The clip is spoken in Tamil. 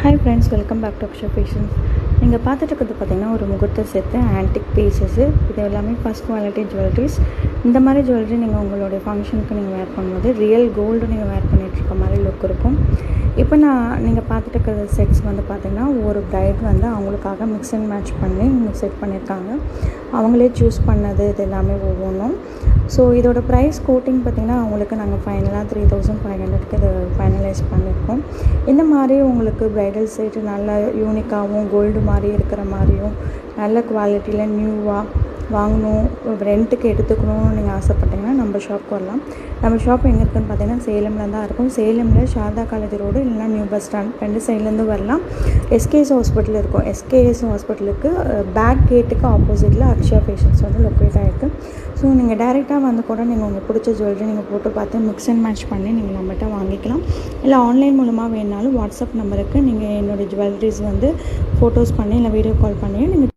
Hi friends, welcome back to Akshaya fashions. நீங்கள் பார்த்துட்டு இருக்கிறது பார்த்தீங்கன்னா ஒரு முகூர்த்த செட்டு, ஆன்டிக் பீசஸ்ஸு. இது எல்லாமே ஃபஸ்ட் குவாலிட்டி ஜுவல்லரிஸ். இந்த மாதிரி ஜுவல்லரி நீங்கள் உங்களுடைய ஃபங்க்ஷனுக்கு நீங்கள் வேர் பண்ணும்போது ரியல் கோல்டு நீங்கள் வேர் பண்ணிகிட்ருக்க மாதிரி லுக் இருக்கும். இப்போ நீங்கள் பார்த்துட்டு இருக்கிற செட்ஸ் வந்து பார்த்திங்கன்னா ஒரு பிரைட் வந்து அவங்களுக்காக மிக்ஸ் அண்ட் மேட்ச் பண்ணி செட் பண்ணியிருக்காங்க. அவங்களே சூஸ் பண்ணது இது எல்லாமே ஒவ்வொன்றும். ஸோ இதோட ப்ரைஸ் கோட்டிங் பார்த்திங்கன்னா அவங்களுக்கு நாங்கள் ஃபைனலாக 3500க்கு இது ஃபைனலைஸ் பண்ணியிருக்கோம். இந்த மாதிரி உங்களுக்கு ப்ரைடல் செட் நல்ல யூனிக்காகவும் கோல்டு மாதிரி இருக்கிற மாதிரியும் நல்ல குவாலிட்டியில் நியூவாக வாங்கணும், ரெண்ட்டுக்கு எடுத்துக்கணும்னு நீங்கள் ஆசைப்பட்டீங்கன்னா நம்ம ஷாப்க்கு வரலாம். நம்ம ஷாப் எங்கே இருக்குதுன்னு பார்த்தீங்கன்னா சேலமில் தான் இருக்கும். சேலமில் சாரதா காலேஜ் ரோடு இல்லைனா நியூ பஸ் ஸ்டாண்ட் ரெண்டு சைட்லேருந்து வரலாம். எஸ்கேஎஸ் ஹாஸ்பிட்டல் இருக்கும். எஸ்கேஎஸ் ஹாஸ்பிட்டலுக்கு பேக் கேட்டுக்கு ஆப்போசிட்டில் அக்ஷயா ஃபேஷன்ஸ் வந்து லொக்கேட் ஆகிருக்கு. ஸோ நீங்கள் டைரெக்டாக வந்து கூட நீங்கள் உங்களுக்கு பிடிச்ச ஜுவல்லரி நீங்கள் போட்டு பார்த்து மிக்ஸ் அண்ட் மேட்ச் பண்ணி நீங்கள் நம்மகிட்ட வாங்கிக்கலாம். இல்லை ஆன்லைன் மூலமாக வேணாலும் வாட்ஸ்அப் நம்பருக்கு நீங்கள் என்னோடய ஜுவல்லரிஸ் வந்து ஃபோட்டோஸ் பண்ணி இல்லை வீடியோ கால் பண்ணி நீங்கள்